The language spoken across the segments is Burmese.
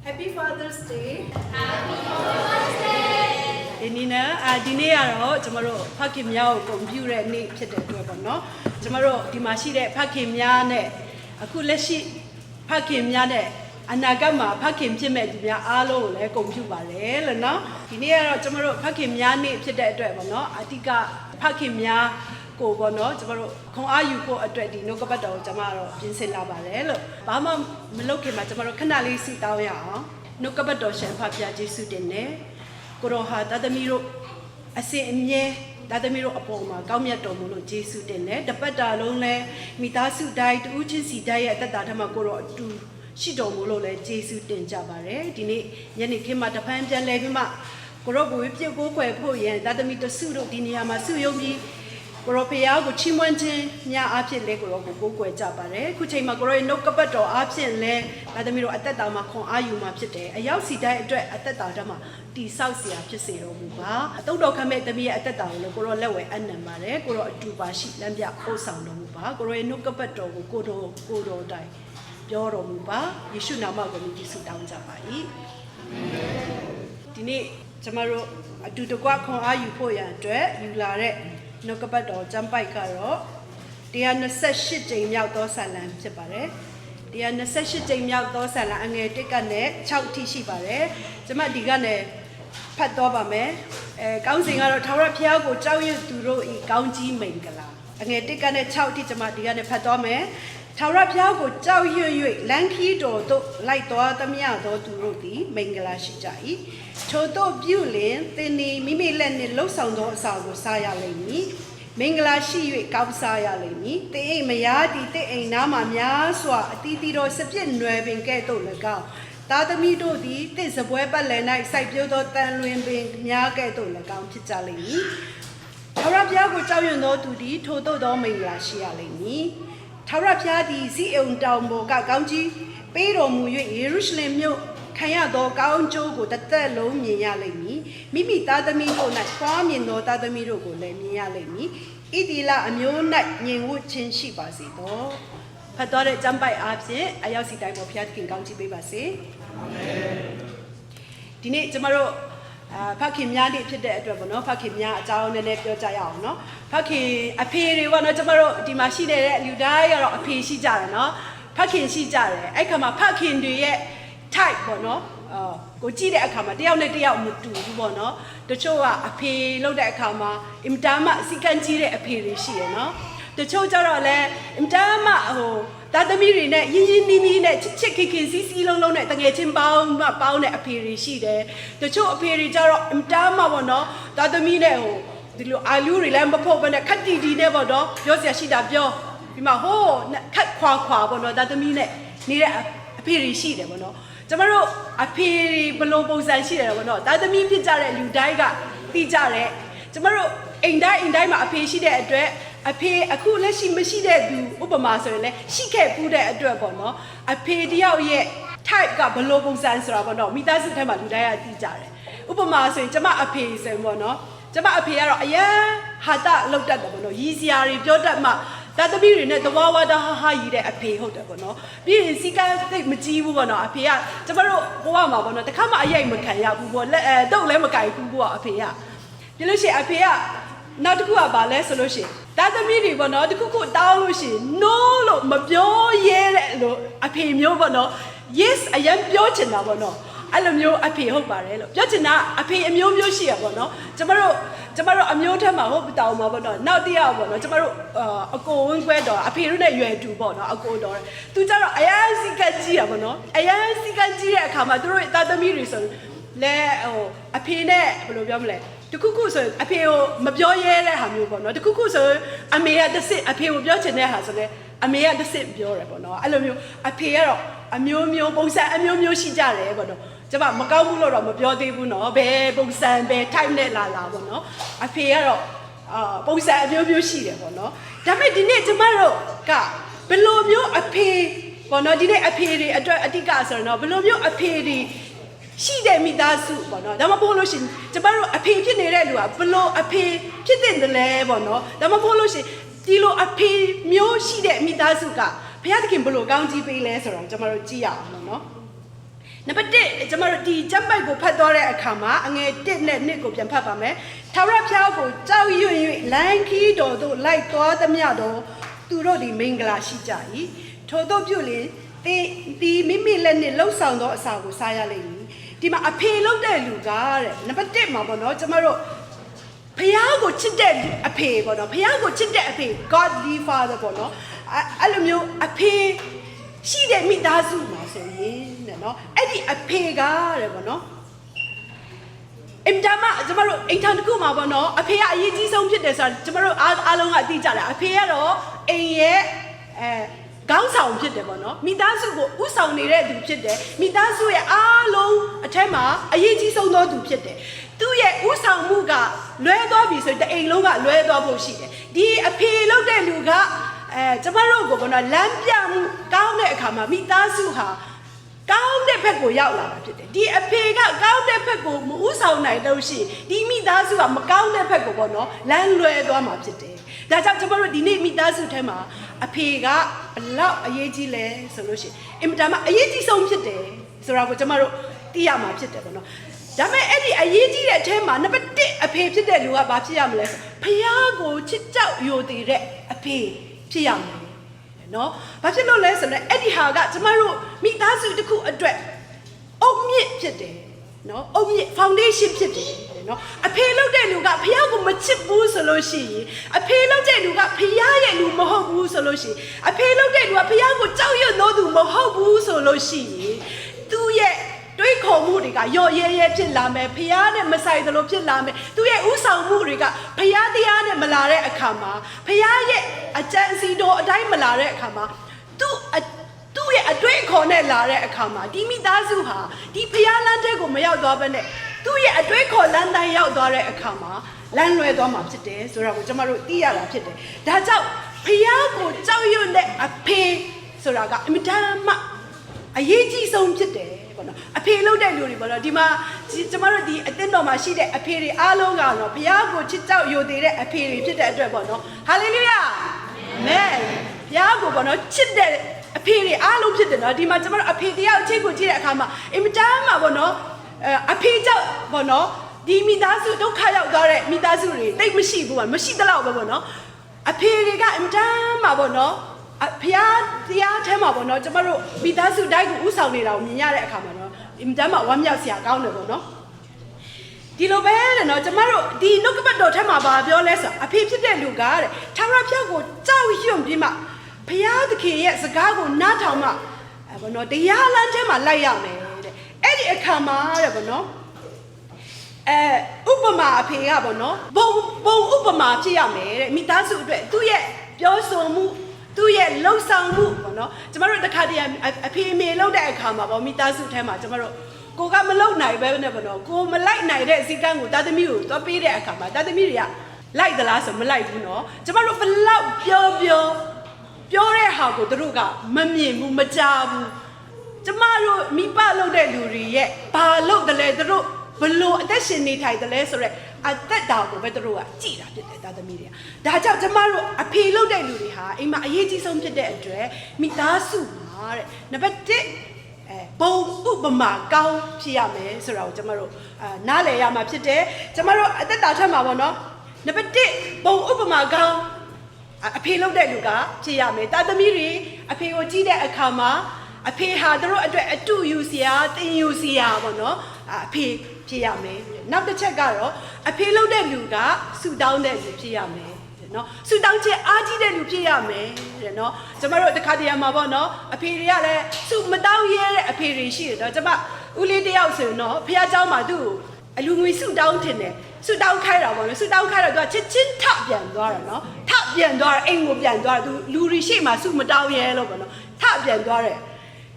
Happy Father's Day. Happy Father's Day. ဒီနေ့ကတော့ကျမတို့ဖခင်များကိုဂုဏ်ပြုတဲ့နေ့ဖြစ်တဲ့အတွက်ပေါ့နော်ကျမတို့ဒီမှာရှိတဲ့ဖခင်များနဲ့အခုလက်ရှိဖခင်များနဲ့အနာဂတ်မှာဖခင်ဖြစ်မဲ့သူများအားလုံးကိုလည်းဂုဏ်ပြုပါတယ်လို့နော်ဒီနေ့ကတော့ကျမတို့ဖခင်များနေ့ဖြစ်တဲ့အတွက်ပေါ့နော်အဓိကဖခင်များကိုပေါ့နော်ကျမတို့ခွန်အားယူဖို့အတွက်ဒီနှုတ်ကပတ်တော်ကိုကျမတို့ပြင်ဆင်လာပါတယ်လို့ဘာမှမလုပ်ခင်မှာကျမတို့ခဏလေးစီတောင်းရအောင်နှုတ်ကပတ်တော်ရှင်ဖဖျားယေရှုတင်တယ်ကိုရောဟာသားသမီးတို့အစဉ်အမြဲသားသမီးတို့အပေါ်မှာကောင်းမြတ်တော်မူလို့ယေရှုတင်တယ်တပတ်တာလုံးလဲမိသားစုတိုင်းတူးချင်းစီတိုင်းရဲ့အသက်တာထက်မှာကိုရောအတူရှိတော်မူလို့လဲယေရှုတင်ကြပါတယ်ဒီနေ့ညနေခင်းမှာတပန်းပြန်လဲပြီးမှကိုရောကိုပြုတ်ကိုွယ်ဖို့ရန်သားသမီးတစုတို့ဒီနေရာမှာစုယုံပြီးကိုရောဖျားကိုချီးမွမ်းခြင်းများအားဖြင့်လဲကိုရောကိုကိုးကွယ်ကြပါတယ်ခုချိန်မှာကိုရောရဲ့နှုတ်ကပတ်တော်အားဖြင့်လဲသားသမီးတို့အသက်တာမှာခွန်အားယူမှာဖြစ်တယ်အရောက်စီတိုင်းအတွက်အသက်တာထဲမှာတိဆောက်เสียဖြစ်စေတော်မူပါအတုတော်ခမဲ့သမီးရဲ့အသက်တာကိုလည်းကိုရောလက်ဝဲအနံပါတယ်ကိုရောအတူပါရှိလမ်းပြပို့ဆောင်တော်မူပါကိုရောရဲ့နှုတ်ကပတ်တော်ကိုကိုတော်တိုင်ပြောတော်မူပါယေရှုနာမကိုမြည်ဆုတောင်းကြပါ၏ဒီနေ့ကျမတို့အတူတကွခွန်အားယူဖို့ရန်အတွက်ယူလာတဲ့နှုတ်ကပတ်တော်ကျမ်းပိုက်ကတော့128ကြိမ်မြောက်သောဆာလံဖြစ်ပါတယ်128ကြိမ်မြောက်သောဆာလံအငယ်1ကနေ6ထိရှိပါတယ်ကျမဒီကနေဖတ်တော့ပါမယ်ကောင်းစဉ်ကတော့ထာဝရဘုရားကိုကြောက်ရွံ့သူတို့ဤကောင်းကြီးမိန်ကလာအငယ်1ကနေ6ထိကျမဒီကနေဖတ်တော့မယ်ထာဝရဘုရားကိုကြောက်ရွံ့၍လမ်းခီးတော်သို့လိုက်သွားသမျှသောသူတို့သည်မိန်ကလာရှိကြ၏ထို့သို့ပြုလင်သင်သည်မိမိလက်နှင့်လှုပ်ဆောင်သောအစာကိုစားရလိမ့်မည်မင်္ဂလာရှိ၍ကောင်းစားရလိမ့်မည်သင်အိမ်မယားသည်သင်အိမ်နားမှများစွာအသီးသီးသောစပြည့်နွယ်ပင်ကဲ့သို့၎င်းသားသမီးတို့သည်သင်စပွဲပတ်လည်၌စိုက်ပျိုးသောတန်လွင်ပင်များကဲ့သို့၎င်းဖြစ်ကြလိမ့်မည်ထာဝရဘုရားကိုကြောက်ရွံ့သောသူသည်ထိုသို့သောမင်္ဂလာရှိရလိမ့်မည်ထာဝရဘုရားသည်ဇိအုန်တောင်ပေါ်ကကောင်းကြီးပေးတော်မူ၍ယေရုရှလင်မြို့ခံရသောကောင်းကျိုးကိုတစ်သက်လုံးမြင်ရလိမ့်မည်မိမိသားသမီးတို့၌ဖွားမြင်သောသားသမီးတို့ကိုလည်းမြင်ရလိမ့်မည်ဣတိလအမျိုး၌ညင်ဝတ်ခြင်းရှိပါစေသောဖတ်တော်တဲ့ကျမ်းပိုက်အားဖြင့်အရောက်စီတိုင်းပေါ်ဘုရားသခင်ကောင်းချီးပေးပါစေအာမင်ဒီနေ့ကျမတို့ဖခင်များနေ့ဖြစ်တဲ့အတွက်ပေါ့နော်ဖခင်များအကြောင်းနည်းနည်းပြောကြရအောင်နော်ဖခင်အဖေတွေပေါ့နော်ကျမတို့ဒီမှာရှိနေတဲ့လူတိုင်းကတော့အဖေရှိကြတယ်နော်ဖခင်ရှိကြတယ်အဲ့ခါမှာဖခင်တွေရဲ့ type ပေါ့နော်ကိုကြည့်တဲ့အခါမှာတယောက်နဲ့တယောက်မတူဘူးပေါ့နော်တချို့ကအဖေလုပ်တဲ့အခါမှာအင်တာမစီကံကြီးတဲ့အဖေတွေရှိရနော်တချို့ကျတော့လည်းအင်တာမသားသမီးတွေနဲ့ရင်းရင်းနှီးနှီးနဲ့ချစ်ခင်စီစီလုံးလုံးနဲ့တငယ်ချင်းပေါင်းတဲ့အဖေတွေရှိတယ်တချို့အဖေတွေကျတော့အင်တာမပေါ့နော်သားသမီးနဲ့ဒီလိုအာလူတွေလည်းမဖို့ဘဲနဲ့ခက်တီတီနဲ့ပေါ့နော်ပြောစရာရှိတာပြောဒီမှာခက်ခွာပေါ့နော်သားသမီးနဲ့နေတဲ့အဖေတွေရှိတယ်ပေါ့နော်ကျမတို့အဖေဘလို့ပုံစံရှိတယ်ပေါ့နော်သားသမီးဖြစ်ကြတဲ့လူတိုင်းကသိကြတယ်ကျမတို့အိမ်တိုင်းမှာအဖေရှိတဲ့အတွက်အဖေအခုလက်ရှိမရှိတဲ့သူဥပမာဆိုရင်လည်းရှိခဲ့ပူးတဲ့အတွက်ပေါ့နော်အဖေတယောက်ရဲ့ type ကဘလို့ပုံစံဆိုတာပေါ့နော်မိသားစုထဲမှာလူတိုင်းကသိကြတယ်ဥပမာဆိုရင်ကျမအဖေဆိုရင်ပေါ့နော်ကျမအဖေကတော့အရန်ဟာတလောက်တတ်တယ်ပေါ့နော်ရည်စရာတွေပြောတတ်မှသားသမီးတွေနဲ့တဝါဝါတာဟာရည်တဲ့အဖေဟုတ်တယ်ပေါ့နော်ပြီးရင်စီကန်းသိမကြီးဘူးပေါ့နော်အဖေကကျမတို့ဘဝမှာပေါ့နော်တခါမှအရိုက်မခံရဘူးပေါ့တုတ်လည်းမကြိုက်ဘူးပေါ့အဖေကပြလို့ရှိရင်အဖေကနောက်တစ်ခုကဘာလဲဆိုလို့ရှိရင်သားသမီးတွေပေါ့နော်တခုခုတောင်းလို့ရှိရင် no လို့မပြောရဲတဲ့လို့အဖေမျိုးပေါ့နော် yes အရင်ပြောချင်တာပေါ့နော်အဲ့လိုမျိုးအဖေဟုတ်ပါတယ်လို့ပြောချင်တာအဖေအမျိုးမျိုးရှိရပေါ့နော်ကျမတို့အမျိုးထက်မှာဟုတ်တောင်းမှာပေါ့နော်နောက်တစ်ယောက်ပေါ့နော်ကျမတို့အကိုဝင်းခွဲတော်အဖေတို့နဲ့ရွယ်တူပေါ့နော်အကိုတော်သူကျတော့အရန်စီကကြီးရပေါ့နော်အရန်စီကကြီးတဲ့အခါမှာသူတို့သားသမီးတွေဆိုလဲအဖေနဲ့ဘယ်လိုပြောမလဲတခုခုဆိုအဖေကိုမပြောရဲတဲ့ဟာမျိုးပေါ့နော်တခုခုဆိုအမေကတစ်စစ်အဖေကိုပြောချင်တဲ့ဟာဆိုလဲအမေကတစ်စစ်ပြောတယ်ပေါ့နော်အဲ့လိုမျိုးအဖေကတော့အမျိုးမျိုးပုံစံအမျိုးမျိုးရှိကြတယ်ပေါ့နော်ကျမမကောင်းဘူးလို့တော့မပြောသေးဘူးနော်ဘယ်ပုံစံဘယ် type နဲ့လာပေါ့နော်အဖေကတော့ပုံစံအမျိုးမျိုးရှိတယ်ပေါ့နော်ဒါပေမဲ့ဒီနေ့ကျမတို့ကဘယ်လိုမျိုးအဖေပေါ့နော်ဒီနေ့အဖေတွေအတွက်အတိကဆိုတော့ဘယ်လိုမျိုးအဖေတွေရှိတဲ့မိသားစုပေါ့နော်ဒါမှမဟုတ်လို့ရှိရင်ကျမတို့အဖေဖြစ်နေတဲ့လူကဘယ်လိုအဖေဖြစ်တဲ့လဲပေါ့နော်ဒါမှမဟုတ်လို့ရှိရင်ဒီလိုအဖေမျိုးရှိတဲ့မိသားစုကဘုရားသခင်ဘယ်လိုကောင်းကြီးပေးလဲဆိုတော့ကျမတို့ကြည့်ရအောင်နော် နံပါတ်1ကျွန်တော်တို့ဒီကျမ်းပိုက်ကိုဖတ်သွားတဲ့အခါမှာအငယ်1နဲ့2ကိုပြန်ဖတ်ပါမယ်ထာဝရဘုရားကိုကြောက်ရွံ့၍လမ်းခီးတော်သို့လိုက်သွားသမျှတော်သူတို့သည်မင်္ဂလာရှိကြ၏ထို့သောပြုလျင်ဒီမိမိလက်နှင့်လှုပ်ဆောင်သောအစာကိုစားရလိမ့်မည်ဒီမှာအဖေလုပ်တဲ့လူကတဲ့နံပါတ်1မှာပေါ့နော်ကျွန်တော်တို့ဖះကိုချစ်တဲ့အဖေပေါ့နော်ဖះကိုချစ်တဲ့အဖေ Godly Father ပေါ့နော်အဲ့လိုမျိုးအဖေရှိတဲ့မိသားစုမှာဆိုရင်တဲ့နော်အဲ့ဒီအဖေကတဲ့ပေါ့နော်အင်တာမကျွန်တော်တို့အိမ်ထောင်တစ်ခုမှာပေါ့နော်အဖေကအရေးကြီးဆုံးဖြစ်တယ်ဆိုတာကျွန်တော်တို့အားလုံးကအသိကြတယ်အဖေကတော့အိမ်ရဲ့ခေါင်းဆောင်ဖြစ်တယ်ပေါ့နော်မိသားစုကိုဥဆောင်နေတဲ့သူဖြစ်တယ်မိသားစုရဲ့အားလုံးအထက်မှာအရေးကြီးဆုံးသောသူဖြစ်တယ်သူ့ရဲ့ဥဆောင်မှုကလွဲသွားပြီဆိုရင်တအိမ်လုံးကလွဲသွားဖို့ရှိတယ်ဒီအဖေလုပ်တဲ့လူကကျမတို့ကိုပေါ့နော်လမ်းပြမှုကောင်းတဲ့အခါမှာမိသားစုဟာကောင်းတဲ့ဘက်ကိုရောက်လာတာဖြစ်တယ်ဒီအဖေကကောင်းတဲ့ဘက်ကိုမဥဆောင်နိုင်လို့ရှိရင်ဒီမိသားစုကမကောင်းတဲ့ဘက်ကိုပေါ့နော်လမ်းလွဲသွားမှာဖြစ်တယ်ဒါကြောင့်ကျမတို့ဒီနေ့မိသားစုထဲမှာအဖေကဘလောက်အရေးကြီးလဲဆိုလို့ရှိရင်အင်မတန်မှအရေးကြီးဆုံးဖြစ်တယ်ဆိုတာကိုကျမတို့သိရမှာဖြစ်တယ်ပေါ့နော်ဒါပေမဲ့အဲ့ဒီအရေးကြီးတဲ့အထဲမှာနံပါတ်1အဖေဖြစ်တဲ့လူကဘာဖြစ်ရမလဲဆိုဖခင်ကိုချစ်ကြောက်ယိုသေးတဲ့အဖေဖြစ်ရမယ်နော်ဘာဖြစ်လို့လဲဆိုတော့အဲ့ဒီဟာကကျမတို့မိသားစုတစ်ခုအတွက်အုတ်မြစ်ဖြစ်တယ်နော်အုတ်မြစ် foundation ဖြစ်တယ်နော်အဖေလုပ်တဲ့လူကဖခင်ကိုမချစ်ဘူးဆိုလို့ရှိရင်အဖေလုပ်တဲ့လူကဖခင်ရဲ့လူမဟုတ်ဘူးဆိုလို့ရှိရင်အဖေလုပ်တဲ့လူကဖခင်ကိုကြောက်ရွံ့လို့သူမဟုတ်ဘူးဆိုလို့ရှိရင်သူ့ရဲ့တွေးခေါ်မှုတွေကရော့ရဲဖြစ်လာမယ်ဖခင်နဲ့မဆိုင်သလိုဖြစ်လာမယ်သူရဲ့ဥဆောင်မှုတွေကဖခင်တရားနဲ့မလာတဲ့အခါမှာဖခင်ရဲ့အကြံစီတော်အတိုင်းမလာတဲ့အခါမှာသူ့ရဲ့အတွေးခေါ်နဲ့လာတဲ့အခါမှာဒီမိသားစုဟာဒီဖခင်လမ်းတဲ့ကိုမရောက်သွားဘဲနဲ့သူ့ရဲ့အတွေးခေါ်လမ်းတိုင်းရောက်သွားတဲ့အခါမှာလမ်းလွဲသွားမှာဖြစ်တယ်ဆိုတော့ကျွန်တော်တို့သိရတာဖြစ်တယ်ဒါကြောင့်ဖခင်ကိုကြောက်ရွံ့တဲ့အဖေဆိုတာကအမြဲတမ်းအရေးကြီးဆုံးဖြစ်တယ်ပေါ့နော်အဖေလုပ်တဲ့လူတွေပေါ့နော်ဒီမှာကျွန်တော်တို့ဒီအသင်းတော်မှာရှိတဲ့အဖေတွေအားလုံးကတော့ဘုရားကိုချစ်ကြောက်ယိုသေးတဲ့အဖေတွေဖြစ်တဲ့အတွက်ပေါ့နော်ဟာလေလုယာအာမင်ဘုရားကိုပေါ့နော်ချစ်တဲ့အဖေတွေအားလုံးဖြစ်တယ်နော်ဒီမှာကျွန်တော်တို့အဖေတရားအချစ်ကိုကြည့်တဲ့အခါမှာအင်မတန်မှပေါ့နော်အဖေကြောင့်ပေါ့နော်ဒီမိသားစုဒုက္ခရောက်သွားတဲ့မိသားစုတွေတိတ်မရှိဘူးမရှိသလောက်ပဲပေါ့နော်အဖေတွေကအင်မတန်မှပေါ့နော်ဖျားတရားထဲမှာပေါ့နော်ကျမတို့မိသားစုတိုင်းကိုဥဆောင်နေတာကိုမြင်ရတဲ့အခါမှာနော်အင်တမ်းမှာဝမ်းမြောက်စရာကောင်းတယ်ပေါ့နော်ဒီလိုပဲတဲ့နော်ကျမတို့ဒီနှုတ်ကပတ်တော်ထဲမှာဗာပြောလဲဆိုအဖေဖြစ်တဲ့လူကတဲ့ထာဝရဘုရားကိုကြောက်ရွံ့ပြီးမှဖျားသခင်ရဲ့စကားကိုနားထောင်မှပေါ့နော်တရားလမ်းထဲမှာလိုက်ရမယ်တဲ့အဲ့ဒီအခါမှာတဲ့ပေါ့နော်ဥပမာအဖေကပေါ့နော်ဘုံဥပမာဖြစ်ရမယ်တဲ့မိသားစုအတွက်သူ့ရဲ့ပြောဆိုမှုသူ့ရဲ့လှုပ်ဆောင်မှုပေါ့နော်ကျမတို့တခါတည်းအဖေမေလှုပ်တဲ့အခါမှာပေါ့မိသားစုထဲမှာကျမတို့ကိုကမလှုပ်နိုင်ပဲနဲ့ပေါ့နော်ကိုမလိုက်နိုင်တဲ့အစည်းကမ်းကိုတာသမီကိုသွားပေးတဲ့အခါမှာတာသမီတွေကလိုက်သလားဆိုမလိုက်ဘူးနော်ကျမတို့ဘလောက်ပြောတဲ့ဟာကိုတို့ကမမြင်ဘူးမကြားဘူးကျမတို့မိဘလှုပ်တဲ့လူတွေရဲ့ဘာလှုပ်တယ်လဲတို့ဘလို့အသက်ရှင်နေထိုင်တယ်လဲဆိုရက်အသက်တာကိုပဲတို့ကကြည်တာဖြစ်တယ်တာသမီတွေကဒါကြောင့်ကျမတို့အဖေလုပ်တဲ့လူတွေဟာအိမ်မှာအရေးကြီးဆုံးဖြစ်တဲ့အတွက်မိသားစုမှာတဲ့နံပါတ်1ဘုံဥပမာကောင်းဖြစ်ရမယ်ဆိုတာကိုကျမတို့နားလည်ရမှာဖြစ်တယ်ကျမတို့အသက်တာထက်မှာပေါ့နော်နံပါတ်1ဘုံဥပမာကောင်းအဖေလုပ်တဲ့လူကဖြစ်ရမယ်တာသမီတွေအဖေကိုကြည့်တဲ့အခါမှာအဖေဟာတို့အတွက်အတူယူစရာတင်ယူစရာပေါ့နော်အဖေဖြစ်ရမယ်နောက်တစ်ချက်ကတော့အဖေလုပ်တဲ့လူကဆူတောင်းတဲ့လူဖြစ်ရမယ်နော်ဆူတောင်းချက်အားကြီးတဲ့လူဖြစ်ရမယ်တဲ့နော်ကျမတို့တခါတရံမှာပေါ့နော်အဖေတွေကလည်းဆူမတောင်းရဲတဲ့အဖေတွေရှိတယ်နော်ကျမဦးလေးတယောက်ဆိုရင်နော်ဖះเจ้าမှာသူ့ကိုအလူငွေဆူတောင်းတင်တယ်ဆူတောင်းခိုင်းတာပေါ့နော်ဆူတောင်းခိုင်းတော့သူကချက်ချင်းထပြန်သွားတာနော်ထပြန်သွားတယ်အိမ်ကိုပြန်သွားတယ်သူလူတွေရှိမှဆူမတောင်းရဲလို့ပေါ့နော်ထပြန်သွားတယ်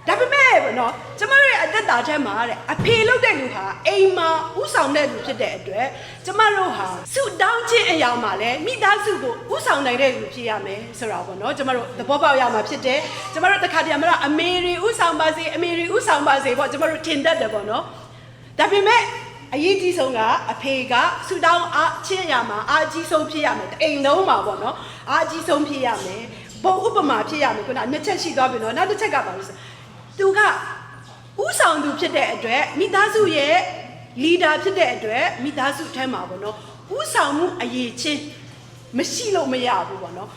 ဒါပေမဲ့ပေါ့နော်ကျမတို့ရဲ့အသက်တာထဲမှာတဲ့အဖေလုပ်တဲ့လူဟာအိမ်မှာဥဆောင်တဲ့လူဖြစ်တဲ့အတွက်ကျမတို့ဟာစုတောင်းခြင်းအရာမှာလည်းမိသားစုကိုဥဆောင်နိုင်တဲ့လူဖြစ်ရမယ်ဆိုတာပေါ့နော်ကျမတို့သဘောပေါက်ရမှာဖြစ်တယ်ကျမတို့တခါတည်းမှာအမေတွေဥဆောင်ပါစေအမေတွေဥဆောင်ပါစေပေါ့ကျမတို့ထင်တတ်တယ်ပေါ့နော်ဒါပေမဲ့အရေးကြီးဆုံးကအဖေကစုတောင်းအားချင်းအရာမှာအားကြီးဆုံးဖြစ်ရမယ်အိမ်လုံးမှာပေါ့နော်အားကြီးဆုံးဖြစ်ရမယ်ဘုံဥပမာဖြစ်ရမယ်ခုနနှစ်ချက်ရှိသွားပြီနော်နောက်တစ်ချက်ကပါလို့ဆိုသူက ဥဆောင်သူဖြစ်တဲ့အတွက်မိသားစုရဲ့ leader ဖြစ်တဲ့အတွက်မိသားစုထဲမှာပေါ့နော်ဥဆောင်မှုအရေးချင်းမရှိလို့မရဘူးပေါ့နော်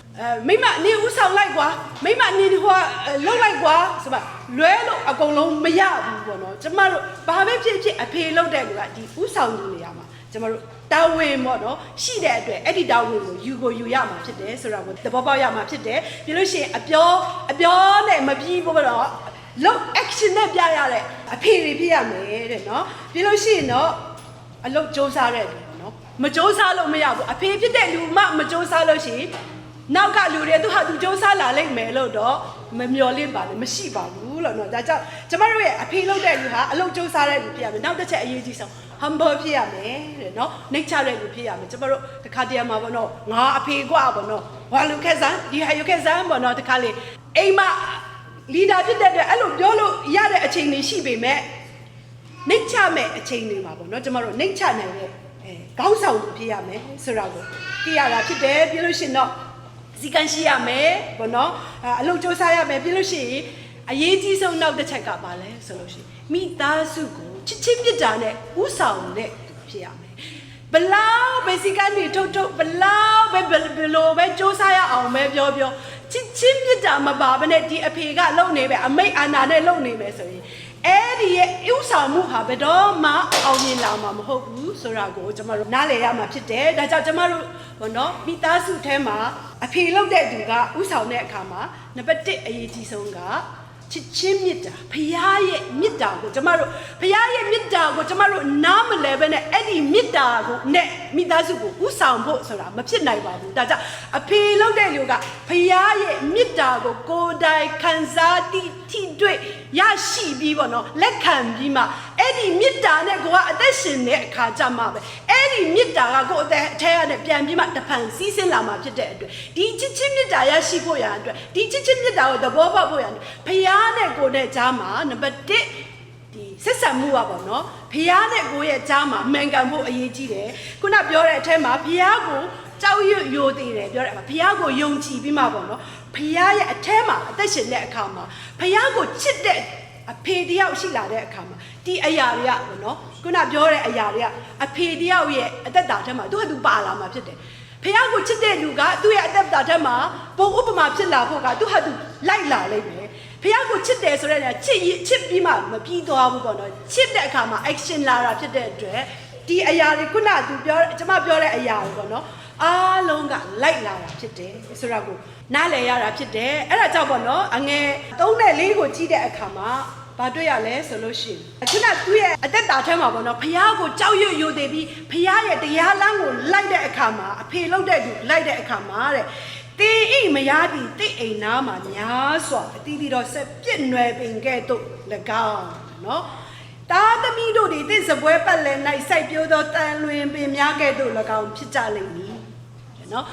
မိမအနေဥဆောင်လိုက်ကွာမိမအနေဟိုလှုပ်လိုက်ကွာဆိုပါလွဲလို့အကုန်လုံးမရဘူးပေါ့နော်ကျမတို့ဘာပဲဖြစ်ဖြစ်အဖေလှုပ်တဲ့လူကဒီဥဆောင်သူနေရာမှာကျမတို့တာဝန်ပေါ့နော်ရှိတဲ့အတွက်အဲ့ဒီတာဝန်ကိုယူရမှာဖြစ်တယ်ဆိုတာကိုသဘောပေါက်ရမှာဖြစ်တယ်ပြီးလို့ရှိရင်အပြောနဲ့မပြီးဘူးပေါ့နော်လောက် action နဲ့ပြရတဲ့အဖေတွေဖြစ်ရမယ်တဲ့နော်ပြီးလို့ရှိရင်တော့အလုပ်စ조사တဲ့လူပေါ့နော်မစ조사လို့မရဘူးအဖေဖြစ်တဲ့လူမှမစ조사လို့ရှိရင်နောက်ကလူတွေသူဟာသူစ조사လာလိမ့်မယ်လို့တော့မမျှော်လင့်ပါနဲ့မရှိပါဘူးလို့နော်ဒါကြောင့်ကျမတို့ရဲ့အဖေလုပ်တဲ့လူဟာအလုပ်စ조사တဲ့လူဖြစ်ရမယ်နောက်တစ်ချက်အရေးကြီးဆုံး humble ဖြစ်ရမယ်တဲ့နော်နှိမ့်ချတဲ့လူဖြစ်ရမယ်ကျမတို့တခါတည်းမှာပေါ့နော်ငါအဖေကွာပေါ့နော်ဘာလူခက်စမ်းဒီဟာယူခက်စမ်းပေါ့နော်တခါလေအိမ်မှာ leader ဖြစ်တဲ့အတွက်အဲ့လိုပြောလို့ရတဲ့အချိန်တွေရှိပေမဲ့နှိမ့်ချမဲ့အချိန်တွေမှာပေါ့နော်ကျမတို့နှိမ့်ချနိုင်တဲ့ခေါင်းဆောင်ဖြစ်ရမယ်ဆိုတာကိုသိရတာဖြစ်တယ်ပြီးလို့ရှိရင်တော့စီကံရှိရမယ်ပေါ့နော်အလုပ်စ조사ရမယ်ပြီးလို့ရှိရင်အရေးကြီးဆုံးနောက်တစ်ချက်ကပါလဲဆိုလို့ရှိရင်မိသားစုကိုချစ်ချင်းမြတ်တာနဲ့ဥဆောင်တဲ့ဖြစ်ရမယ်ဘလောက်ပဲစီကနေထုတ်ဘလောက်ပဲဘလို့ပဲစ조사ရအောင်ပဲပြောချစ်ချင်းမြတ်တာမပါဘဲနဲ့ဒီအဖေကလုံနေပဲအမိတ်အာနာနဲ့လုံနေမယ်ဆိုရင်အဲ့ဒီရဲ့ဥဆောင်မှုဟာဘယ်တော့မှအောင်မြင်လာမှာမဟုတ်ဘူးဆိုတာကိုကျမတို့နားလည်ရမှာဖြစ်တယ်ဒါကြောင့်ကျမတို့ဘောနော်မိသားစုထဲမှာအဖေလုပ်တဲ့သူကဥဆောင်တဲ့အခါမှာနံပါတ်1အရေးကြီးဆုံးကချစ်ချင်းမြတ်တာဖခင်ရဲ့မြတ်တာကိုကျမတို့ဖခင်ရဲ့မြတ်တာကိုကျမတို့နားမလဲပဲနဲ့အဲ့ဒီမြတ်တာကိုနဲ့မိသားစုကိုဥဆောင်ဖို့ဆိုတာမဖြစ်နိုင်ပါဘူးဒါကြောင့်အဖေလုပ်တဲ့လူကဖခင်ရဲ့မြတ်တာကိုကိုယ်တိုင်ခံစားထိတွေ့ရရှိပြီးပေါ့နော်လက်ခံပြီးမှအဲ့ဒီမြတ်တာနဲ့ကိုကအသက်ရှင်တဲ့အခါကြမှာပဲအဲ့ဒီမြတ်တာကကိုယ်အသက်အထဲကနေပြန်ပြီးမှတဖန်စီးဆင်းလာမှာဖြစ်တဲ့အတွက်ဒီချစ်ချင်းမြတ်တာရရှိဖို့ရအတွက်ဒီချစ်ချင်းမြတ်တာကိုသဘောပေါက်ဖို့ရဖခင်နဲ့ကိုယ်နဲ့ကြားမှာနံပါတ်1ဒီဆက်ဆံမှုပါပေါ့နော်ဖခင်နဲ့ကိုယ်ရဲ့ကြားမှာမှန်ကန်ဖို့အရေးကြီးတယ်ခုနပြောတဲ့အထက်မှာဖခင်ကိုကြောက်ရွံ့ယိုသေးတယ်ပြောတယ်ဖခင်ကိုယုံကြည်ပြီးမှပေါ့နော်ဖခင်ရဲ့အထဲမှာအသက်ရှင်တဲ့အခါမှာဖခင်ကိုချစ်တဲ့အဖေတယောက်ရှိလာတဲ့အခါမှာဒီအရာတွေကပေါ့နော်ခုနပြောတဲ့အရာတွေကအဖေတယောက်ရဲ့အသက်တာထဲမှာသူကသူပါလာမှာဖြစ်တယ်ဖခင်ကိုချစ်တဲ့လူကသူ့ရဲ့အသက်တာထဲမှာပုံဥပမာဖြစ်လာဖို့ကသူဟာသူလိုက်လာလိမ့်မယ်ဖခင်ကိုချစ်တယ်ဆိုတဲ့နေရာချစ်ပြီးမှမပြီးသွားဘူးပေါ့နော်ချစ်တဲ့အခါမှာ action လာတာဖြစ်တဲ့အတွက်ဒီအရာတွေခုနသူပြောကျမပြောတဲ့အရာတွေပေါ့နော်အားလုံးကလိုက်လာတာဖြစ်တယ်ဆိုတာကိုနားလည်ရတာဖြစ်တယ်အဲ့ဒါကြောင့်ပေါ့နော်အငယ်3နဲ့4ကိုကြည့်တဲ့အခါမှာဘာတွေ့ရလဲဆိုလို့ရှိရင်ခုနသူ့ရဲ့အသက်တာထဲမှာပေါ့နော်ဖခင်ကိုကြောက်ရွံ့ယိုသေးပြီးဖခင်ရဲ့တရားလမ်းကိုလိုက်တဲ့အခါမှာအဖေလုပ်တဲ့သူလိုက်တဲ့အခါမှာတဲ့တေဤမယားသည်တိတ်အိမ်နာမှာများစွာအတီးတီတော့ဆက်ပြစ်နွယ်ပင်ကဲ့သို့၎င်းနော်တာသမီးတို့သည်သစ်စပွဲပတ်လည်၌စိုက်ပျိုးသောတန်လွင်ပင်များကဲ့သို့၎င်းဖြစ်ကြလိမ့်မည်နော်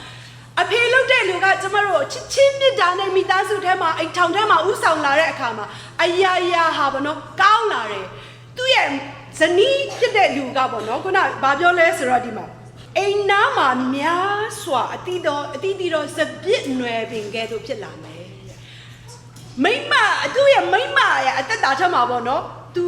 အဖေလုပ်တဲ့လူကကျမတို့ချစ်ချင်းမြတ်တာနဲ့မိသားစုထဲမှာအိမ်ထောင်ထဲမှာဥဆောင်လာတဲ့အခါမှာအရာဟာပေါ့နော်ကောင်းလာတယ်သူ့ရဲ့ဇနီးဖြစ်တဲ့လူကပေါ့နော်ခုနဘာပြောလဲဆိုတော့ဒီမှာအိမ်နာမှာများစွာအတီးတီတော့စပစ်နွယ်ပင်ကဲ့သို့ဖြစ်လာမယ်မိမသူ့ရဲ့မိမရဲ့အသက်တာထဲမှာပေါ့နော်သူ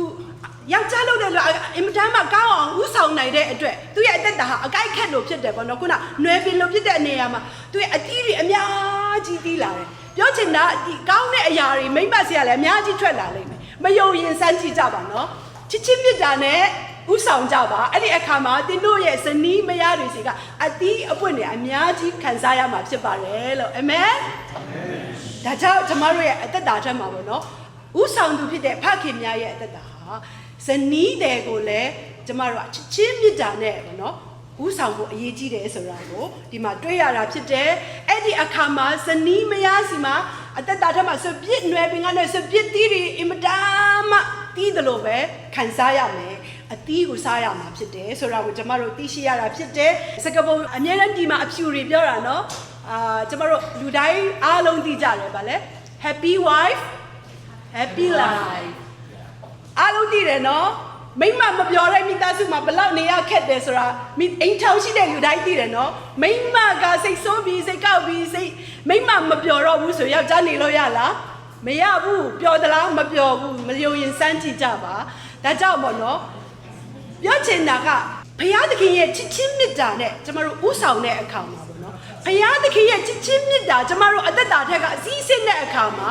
ယောက်ျားလုပ်တဲ့လူအင်မတန်မှကောင်းအောင်ဥဆောင်နိုင်တဲ့အတွက်သူ့ရဲ့အသက်တာဟာအကိုက်ခက်လို့ဖြစ်တယ်ပေါ့နော်ခုနနွယ်ပင်လို့ဖြစ်တဲ့နေရာမှာသူ့ရဲ့အတီးတွေအများကြီးတီးလာတယ်ပြောချင်တာဒီကောင်းတဲ့အရာတွေမိမစီကလည်းအများကြီးထွက်လာလိမ့်မယ်မယုံရင်စမ်းကြည့်ကြပါနော်ချစ်ချင်းမြတ်တာနဲ့ဥဆောင်ကြပါအဲ့ဒီအခါမှာတင်တို့ရဲ့ဇနီးမယားတွေစီကအတီးအပွင့်တွေအများကြီးခံစားရမှာဖြစ်ပါတယ်လို့အာမင်ဒါကြောင့်ကျမတို့ရဲ့အသက်တာထဲမှာပေါ့နော်ဥဆောင်သူဖြစ်တဲ့ဖခင်များရဲ့အသက်တာဟာဇနီးတွေကိုလည်းကျမတို့ကချင်းမြတ်တာနဲ့ပေါ့နော်ဥဆောင်ဖို့အရေးကြီးတယ်ဆိုတာကိုဒီမှာတွေ့ရတာဖြစ်တယ်အဲ့ဒီအခါမှာဇနီးမယားစီမှာအသက်တာထဲမှာစပြစ်နွယ်ပင်ကနဲ့စပြစ်သီးတွေအင်မတန်မှတီးတယ်လို့ပဲခံစားရမယ်အသီးကိုစားရမှာဖြစ်တယ်ဆိုတာကိုကျမတို့သိရှိရတာဖြစ်တယ်စကားပုံအများကြီးဒီမှာအဖြူတွေပြောတာနော်ကျမတို့လူတိုင်းအားလုံးသိကြတယ်ဗါလဲ happy wife happy life အားလုံးသိတယ်နော်မိမမပြောတဲ့မိသားစုမှာဘလောက်နေရခက်တယ်ဆိုတာအိမ်ထောင်ရှိတဲ့လူတိုင်းသိတယ်နော်မိမကစိတ်ဆိုးပြီးစိတ်ကောက်ပြီးစိတ်မိမမပြောတော့ဘူးဆိုယောက်ျားနေလို့ရလားမ မရဘူးပျော်သလားမပျော်ဘူးမယုံရင်စမ်းကြည့်ကြပါဒါကြောင့်ပေါ့နော်ပြောချင်တာကဘုရားသခင်ရဲ့ချစ်ချင်းမေတ္တာနဲ့ကျမတို့ဥဆောင်တဲ့အခါမှာပေါ့နော်ဘုရားသခင်ရဲ့ချစ်ချင်းမေတ္တာကျမတို့အသက်တာထက်ကအစည်းအစစ်တဲ့အခါမှာ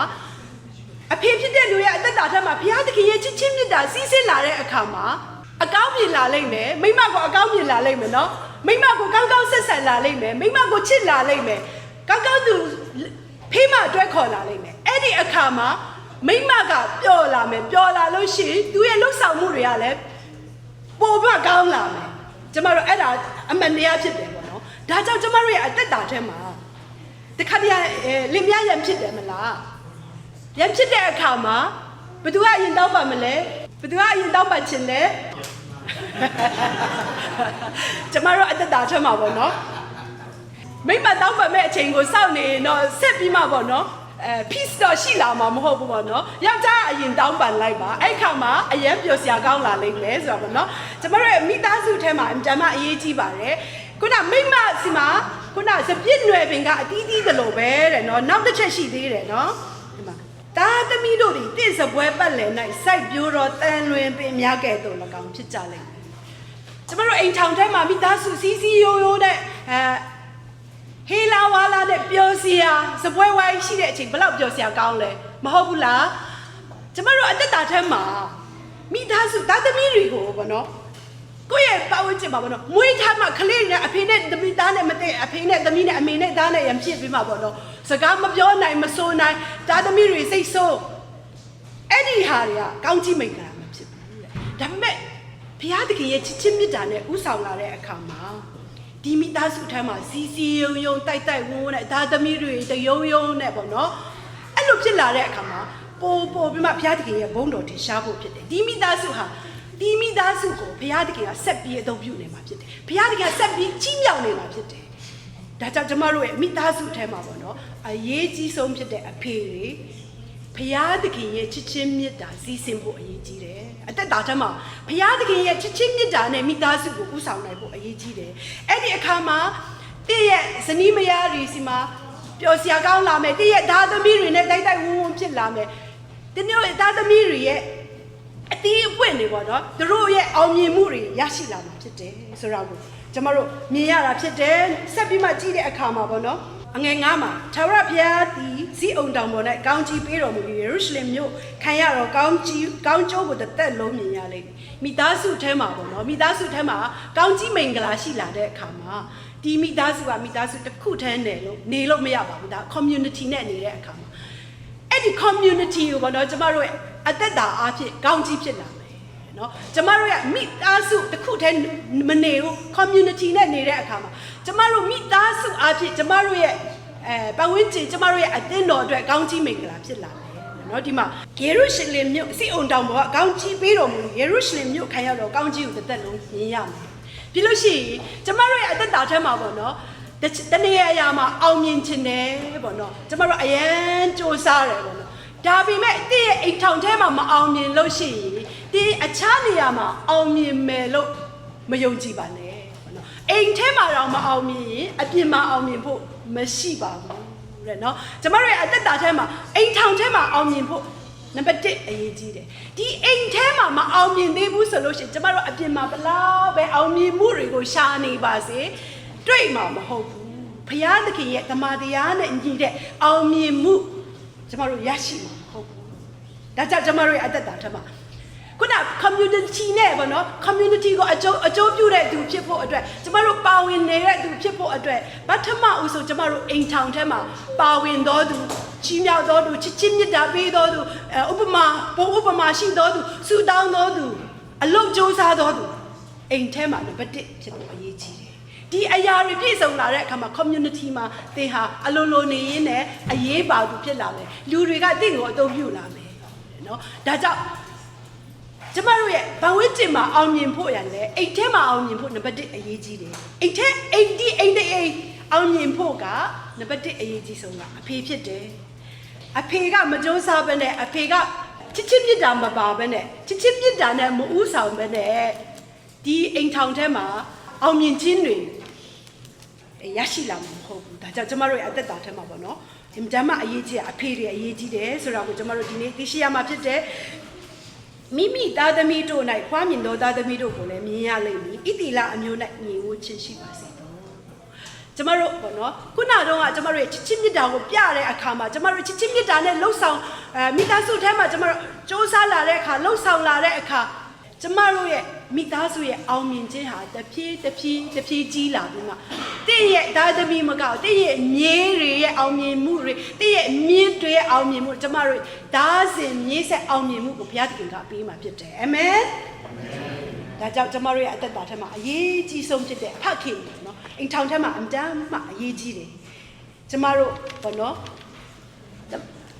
အဖေဖြစ်တဲ့လူရဲ့အသက်တာထက်မှာဘုရားသခင်ရဲ့ချစ်ချင်းမေတ္တာစီးဆင်းလာတဲ့အခါမှာအကောင်းမြင်လာလိမ့်မယ်မိမကိုအကောင်းမြင်လာလိမ့်မယ်နော်မိမကိုကောင်းကောင်းဆက်ဆံလာလိမ့်မယ်မိမကိုချစ်လာလိမ့်မယ်ကောင်းကောင်းသူဖေးမအတွက်ခေါ်လာလိမ့်မယ်အဲ့ဒီအခါမှာမိမကပျော်လာမယ်ပျော်လာလို့ရှိရင်သူရဲ့လှုပ်ဆောင်မှုတွေကလည်းပိုပြီးကောင်းလာမယ်ကျမတို့အဲ့ဒါအမှန်တရားဖြစ်တယ်ပေါ့နော်ဒါကြောင့်ကျမတို့ရဲ့အသက်တာထဲမှာတခါတည်းလင်မယားရံဖြစ်တယ်မလားရံဖြစ်တဲ့အခါမှာဘသူကအရင်တောင်းပါမလဲဘသူကအရင်တောင်းပါချင်လဲကျမတို့အသက်တာထဲမှာပေါ့နော်မိမတောင်းပါမဲ့အချိန်ကိုစောင့်နေတော့ဆက်ပြီးမှပေါ့နော်peace တော့ရှိလာမှာမဟုတ်ဘူးပေါ့နော်ယောက်ျားအရင်တောင်းပန်လိုက်ပါအဲ့ခါမှာအရင်ပျော်စရာကောင်းလာလိမ့်မယ်ဆိုတော့ပေါ့နော်ကျမတို့ရဲ့မိသားစုထဲမှာအမှန်အရေးကြီးပါတယ်ခုနမိမစီမှာခုနစပြစ်နွယ်ပင်ကအတီးတီးတယ်လို့ပဲတဲ့နော်နောက်တစ်ချက်ရှိသေးတယ်နော်ဒီမှာတာသမီးတို့ဒီတင့်စပွဲပတ်လည်၌စိုက်ပြိုးတော့တန်လွင်ပင်များကဲ့သို့၎င်းဖြစ်ကြလိမ့်မယ်ကျမတို့အိမ်ထောင်ထဲမှာမိသားစုစီစီရိုးရိုးတဲ့ဟေးလာဝါလာတဲ့ပျော်စရာစပွဲဝိုင်းရှိတဲ့အချိန်ဘလောက်ပျော်စရာကောင်းလဲမဟုတ်ဘူးလားကျမတို့အသက်တာထဲမှာမိသားစုသားသမီးတွေကိုပေါ့နော်ကိုယ့်ရဲ့ပတ်ဝန်းကျင်မှာပေါ့နော်မွေးထားမှကလေးနဲ့အဖေနဲ့သမီးသားနဲ့မတည့်အဖေနဲ့သမီးနဲ့အမေနဲ့သားနဲ့ရံဖြစ်ပြီးမှပေါ့နော်စကားမပြောနိုင်မဆိုနိုင်သားသမီးတွေစိတ်ဆိုးအဲ့ဒီဟာတွေကကောင်းကြီးမိတ်ကရာမဖြစ်ဘူးတဲ့ဒါပေမဲ့ဘုရားသခင်ရဲ့ချစ်ချင်းမေတ္တာနဲ့ဥဆောင်လာတဲ့အခါမှာဒီမိသားစုထဲမှာစီစီယုံယုံတိုက်တိုက်ဝန်းဝန်းနဲ့သားသမီးတွေတယုံယုံနဲ့ပေါ့နော်အဲ့လိုဖြစ်လာတဲ့အခါမှာပိုပြီးမှဘုရားသခင်ရဲ့ဘုန်းတော်ထင်ရှားဖို့ဖြစ်တယ်ဒီမိသားစုဟာဒီမိသားစုကိုဘုရားသခင်ကဆက်ပြီးအသုံးပြုနေမှာဖြစ်တယ်ဘုရားသခင်ကဆက်ပြီးကြီးမြောက်နေမှာဖြစ်တယ်ဒါကြောင့်ကျမတို့ရဲ့မိသားစုထဲမှာပေါ့နော်အရေးကြီးဆုံးဖြစ်တဲ့အဖေတွေဘုရားသခင်ရဲ့ချစ်ချင်းမေတ္တာစီးဆင်းဖို့အရေးကြီးတယ်အသက်တာထဲမှာဘုရားသခင်ရဲ့ချစ်ချင်းမေတ္တာနဲ့မိသားစုကိုဥဆောင်နိုင်ဖို့အရေးကြီးတယ်အဲ့ဒီအခါမှာတည့်ရဲ့ဇနီးမယားတွေစီမှာပျော်စရာကောင်းလာမယ်တည့်ရဲ့သားသမီးတွေနဲ့တိုက်တိုက်ဝန်းဝန်းဖြစ်လာမယ်တနေ့ရဲ့သားသမီးတွေရဲ့အတီးအပွင့်တွေပေါ့နော်သူတို့ရဲ့အောင်မြင်မှုတွေရရှိလာမှာဖြစ်တယ်ဆိုတော့ကျမတို့မြင်ရတာဖြစ်တယ်ဆက်ပြီးမှကြည့်တဲ့အခါမှာပေါ့နော်အငယ်9မှာထာဝရဘုရားသည်ဇိအုန်တောင်ပေါ်၌ကောင်းချီးပေးတော်မူပြီးယေရုရှလင်မြို့ခံရတော့ကောင်းကျိုးကိုတစ်သက်လုံးမြင်ရလိမ့်မယ်မိသားစုထဲမှာပေါ့နော်မိသားစုထဲမှာကောင်းကြီးမင်္ဂလာရှိလာတဲ့အခါမှာဒီမိသားစုကမိသားစုတစ်ခုတည်းနေလို့မရပါဘူးဒါ community နဲ့နေတဲ့အခါမှာအဲ့ဒီ community ကိုပေါ့နော်ကျမတို့ရဲ့အသက်တာအားဖြင့်ကောင်းကြီးဖြစ်လာမယ်နော်ကျမတို့ရဲ့မိသားစုတစ်ခုတည်းမနေဘူး community နဲ့နေတဲ့အခါမှာကျမတို့မိသားစုအားဖြင့်ကျမတို့ရဲ့ပတ်ဝန်းကျင်ကျမတို့ရဲ့အသင်းတော်အတွက်ကောင်းကြီးမင်္ဂလာဖြစ်လာမယ်နော်ဒီမှာယေရုရှလင်မြို့ဇိအုန်တောင်ပေါ်ကကောင်းကြီးပေးတော်မူယေရုရှလင်မြို့ခံရတော့ကောင်းကြီးကိုတစ်သက်လုံးမြင်ရမယ်ပြီးလို့ရှိရင်ကျမတို့ရဲ့အသက်တာထဲမှာပေါ့နော်တနေ့အရာမှာအောင်မြင်ခြင်းတယ်ပေါ့နော်ကျမတို့အရန်စူးစမ်းတယ်ပေါ့နော်ဒါပေမဲ့တည့်ရဲ့အိမ်ထောင်ထဲမှာမအောင်မြင်လို့ရှိရင်ဒီအခြားနေရာမှာအောင်မြင်မယ်လို့မယုံကြည်ပါနဲ့ပေါ့နော်အိမ်ထဲမှာတော့မအောင်မြင်ရင်အပြင်မှာအောင်မြင်ဖို့မရှိပါဘူးတဲ့နော်ကျမတို့ရဲ့အသက်တာထဲမှာအိမ်ထောင်ထဲမှာအောင်မြင်ဖို့နံပါတ်1အရေးကြီးတယ်ဒီအိမ်ထဲမှာမအောင်မြင်သေးဘူးဆိုလို့ရှိရင်ကျမတို့အပြင်မှာဘလောက်ပဲအောင်မြင်မှုတွေကိုရှာနေပါစေတွေ့မှာမဟုတ်ဘူးဘုရားသခင်ရဲ့တမန်တရားနဲ့ညီတဲ့အောင်မြင်မှုကျမတို့ရရှိမှာမဟုတ်ဘူးဒါကြောင့်ကျမတို့ရဲ့အသက်တာထဲမှာခုန community နဲ့ပေါ့နော် community ကိုအကျိုးပြုတဲ့သူဖြစ်ဖို့အတွက်ကျမတို့ပါဝင်နေတဲ့သူဖြစ်ဖို့အတွက်ပထမဦးဆုံးကျမတို့အိမ်ထောင်ထဲမှာပါဝင်တော်သူချီးမြှောက်တော်သူချစ်ချင်းမြတ်တာပေးတော်သူဥပမာရှိတော်သူဆုတောင်းတော်သူအလုပ်ကြိုးစားတော်သူအိမ်ထဲမှာနံပါတ်1ဖြစ်ဖို့အရေးကြီးတယ်ဒီအရာတွေပြည့်စုံလာတဲ့အခါမှာ community မှာသင်ဟာအလိုလိုနေရင်းနဲ့အရေးပါသူဖြစ်လာမယ်လူတွေကတင့်ကိုအသုံးပြုလာမယ်နော်ဒါကြောင့်ကျမတို့ရဲ့ဘဝဝင်ကျင်မှာအောင်မြင်ဖို့ရတယ်အိတ်ထဲမှာအောင်မြင်ဖို့နံပါတ်1အရေးကြီးတယ်အိတ်ထဲအိမ်အောင်မြင်ဖို့ကနံပါတ်1အရေးကြီးဆုံးကအဖေဖြစ်တယ်အဖေကမကြိုးစားဘဲနဲ့အဖေကချစ်ချစ်မြတ်တာမပါဘဲနဲ့ချစ်ချစ်မြတ်တာနဲ့မဥဆောင်ဘဲနဲ့ဒီအိမ်ထောင်ထဲမှာအောင်မြင်ခြင်းတွေရရှိလာမှာမဟုတ်ဘူးဒါကြောင့်ကျမတို့ရဲ့အသက်တာထဲမှာပေါ့နော် အင်တမ်းမအရေးကြီးအဖေတွေအရေးကြီးတယ်ဆိုတော့ကိုကျွန်တော်တို့ဒီနေ့သိရှိရမှာဖြစ်တယ်မိမိသားသမီးတို့၌ဖွားမြင်သောသားသမီးတို့ကိုလည်းမြင်ရလိမ့်မည်ဣတိလအမျိုး၌ညီဝချင်းရှိပါစေတော့ကျမတို့ပေါ့နော်ခုနကတော့ကျမတို့ရဲ့ချစ်ချင်းမြတ်တာကိုပြတဲ့အခါမှာကျမတို့ချစ်ချင်းမြတ်တာနဲ့လှုပ်ဆောင်မိသားစုထဲမှာကျမတို့စ조사လာတဲ့အခါလှုပ်ဆောင်လာတဲ့အခါကျမတို့ရဲ့မိသားစုရဲ့အောင်မြင်ခြင်းဟာတဖြည်းကြီးလာပြီးမှတင့်ရဲ့သားသမီးမကောက်တင့်ရဲ့မြေးတွေရဲ့အောင်မြင်မှုတွေတင့်ရဲ့မြင့်တွေရဲ့အောင်မြင်မှုကျမတို့သားစဉ်မြေးဆက်အောင်မြင်မှုကိုဘုရားသခင်ကပေးမှာဖြစ်တယ်အာမင်ဒါကြောင့်ကျမတို့ရဲ့အသက်တာထဲမှာအရေးကြီးဆုံးဖြစ်တဲ့ဖခင်ပေါ့နော်အိမ်ထောင်ထဲမှာအတမ်းမှအရေးကြီးတယ်ကျမတို့ပေါ့နော်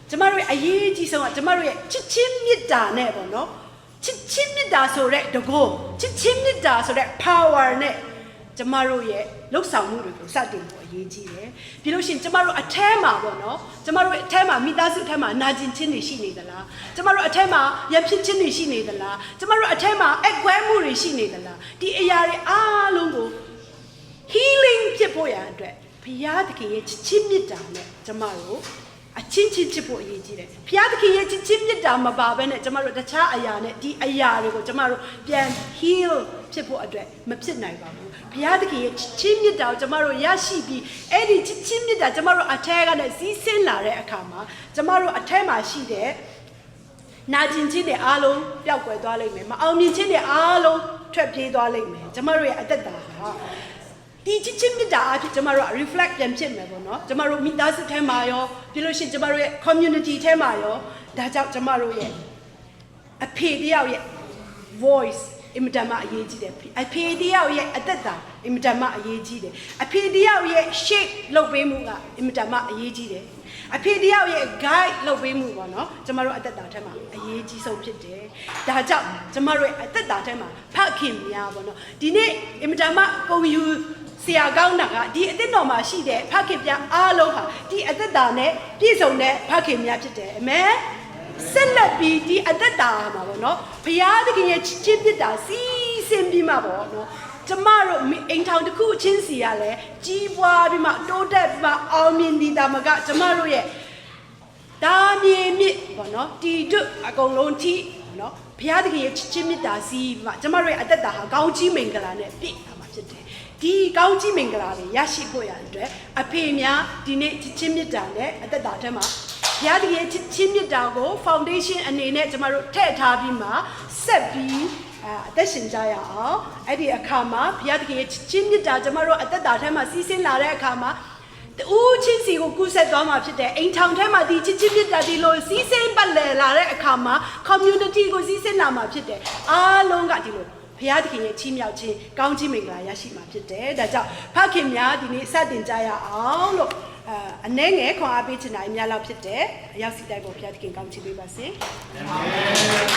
ကျမတို့ရဲ့အရေးကြီးဆုံးကကျမတို့ရဲ့ချစ်ချင်းမေတ္တာနဲ့ပေါ့နော်ချစ်ချင်းမြတ်တာဆိုတဲ့တကောချစ်ချင်းမြတ်တာဆိုတဲ့ power နဲ့ကျမတို့ရဲ့လှုပ်ဆောင်မှုတွေကိုစတင်ဖို့အရေးကြီးတယ်။ပြီးလို့ရှိရင်ကျမတို့အထဲမှာပေါ့နော်ကျမတို့အထဲမှာမိသားစုအထဲမှာနာကျင်ခြင်းတွေရှိနေသလားကျမတို့အထဲမှာရဖြစ်ခြင်းတွေရှိနေသလားကျမတို့အထဲမှာအကွဲမှုတွေရှိနေသလားဒီအရာတွေအားလုံးကို healing ဖြစ်ဖို့ရအတွက်ဘုရားသခင်ရဲ့ချစ်ချင်းမြတ်တာနဲ့ကျမတို့အချင်းချင်းချစ်ဖို့အရေးကြီးတယ်။ဘုရားသခင်ရဲ့ချစ်ချင်းမြတ်တာမပါဘဲနဲ့ကျမတို့တခြားအရာနဲ့ဒီအရာတွေကိုကျမတို့ပြန် heal ဖြစ်ဖို့အတွက်မဖြစ်နိုင်ပါဘူး။ဘုရားသခင်ရဲ့ချစ်ချင်းမြတ်တာကိုကျမတို့ရရှိပြီးအဲ့ဒီချစ်ချင်းမြတ်တာကျမတို့အထက်ကနဲ့စီးဆင်းလာတဲ့အခါမှာကျမတို့အထက်မှာရှိတဲ့နာကျင်ခြင်းတွေအားလုံးပျောက်ကွယ်သွားလိမ့်မယ်။မအောင်မြင်ခြင်းတွေအားလုံးထွက်ပြေးသွားလိမ့်မယ်။ကျမတို့ရဲ့အသက်တာဟာဒီချစ်ချင်းမြတ်တာအဖြစ်ကျမတို့ reflect ပြန်ဖြစ်မယ်ပေါ့နော်ကျမတို့မိသားစုထဲမှာရောပြီးလို့ရှိရင်ကျမတို့ရဲ့ community ထဲမှာရောဒါကြောင့်ကျမတို့ရဲ့အဖေတယောက်ရဲ့ voice အင်မတန်မှအရေးကြီးတယ်အဖေတယောက်ရဲ့အသက်တာအင်မတန်မှအရေးကြီးတယ်အဖေတယောက်ရဲ့ shape လုပ်ပေးမှုကအင်မတန်မှအရေးကြီးတယ်အဖေတယောက်ရဲ့ guide လုပ်ပေးမှုပေါ့နော်ကျမတို့အသက်တာထဲမှာအရေးကြီးဆုံးဖြစ်တယ်ဒါကြောင့်ကျမတို့ရဲ့အသက်တာထဲမှာဖခင်များပေါ့နော်ဒီနေ့အင်မတန်မှကုန်ယူဆရာကောင်းတာကဒီအသက်တော်မှာရှိတဲ့ဖခင်ပြအားလုံးဟာဒီအသက်တာနဲ့ပြည့်စုံတဲ့ဖခင်များဖြစ်တယ်အာမင်ဆက်လက်ပြီးဒီအသက်တာမှာပေါ့နော်ဘုရားသခင်ရဲ့ချစ်ချင်းမြတ်တာစီးဆင်းပြီးမှပေါ့နော်ကျမတို့အိမ်ထောင်တစ်ခုချင်းစီရလဲကြီးပွားပြီးမှတိုးတက်ပြီးမှအောင်မြင်နေတာမကကျမတို့ရဲ့တာမြေမြစ်ပေါ့နော်တီတွအကုန်လုံးထိပေါ့နော်ဘုရားသခင်ရဲ့ချစ်ချင်းမြတ်တာစီးပြီးမှကျမတို့ရဲ့အသက်တာဟာကောင်းကြီးမင်္ဂလာနဲ့ပြည့်တာမှာဖြစ်တယ်ဒီကောင်းကြီးမင်္ဂလာတွေရရှိဖို့ရတဲ့အတွက်အဖေများဒီနေ့ချစ်ချင်းမြတ်တာနဲ့အသက်တာထဲမှာဘုရားသခင်ရဲ့ချစ်ချင်းမြတ်တာကို foundation အနေနဲ့ကျမတို့ထည့်ထားပြီးမှဆက်ပြီးအသက်ရှင်ကြရအောင်အဲ့ဒီအခါမှာဘုရားသခင်ရဲ့ချစ်ချင်းမြတ်တာကျမတို့အသက်တာထဲမှာစီးဆင်းလာတဲ့အခါမှာတူးချင်းစီကိုကူးဆက်သွားမှာဖြစ်တယ်အိမ်ထောင်ထဲမှာဒီချစ်ချင်းမြတ်တာဒီလိုစီးဆင်းပတ်လည်လာတဲ့အခါမှာ community ကိုစီးဆင်းလာမှာဖြစ်တယ်အားလုံးကဒီလိုဘုရားသခင်ရဲ့ချီးမြှောက်ခြင်းကောင်းချီးမင်္ဂလာရရှိမှာဖြစ်တယ်ဒါကြောင့်ဖခင်များဒီနေ့စတင်ကြရအောင်လို့အနည်းငယ်ခွန်အားပေးချင်တာအများလောက်ဖြစ်တယ်အရောက်စီတိုင်းပေါ်ဘုရားသခင်ကောင်းချီးပေးပါစေအာမင်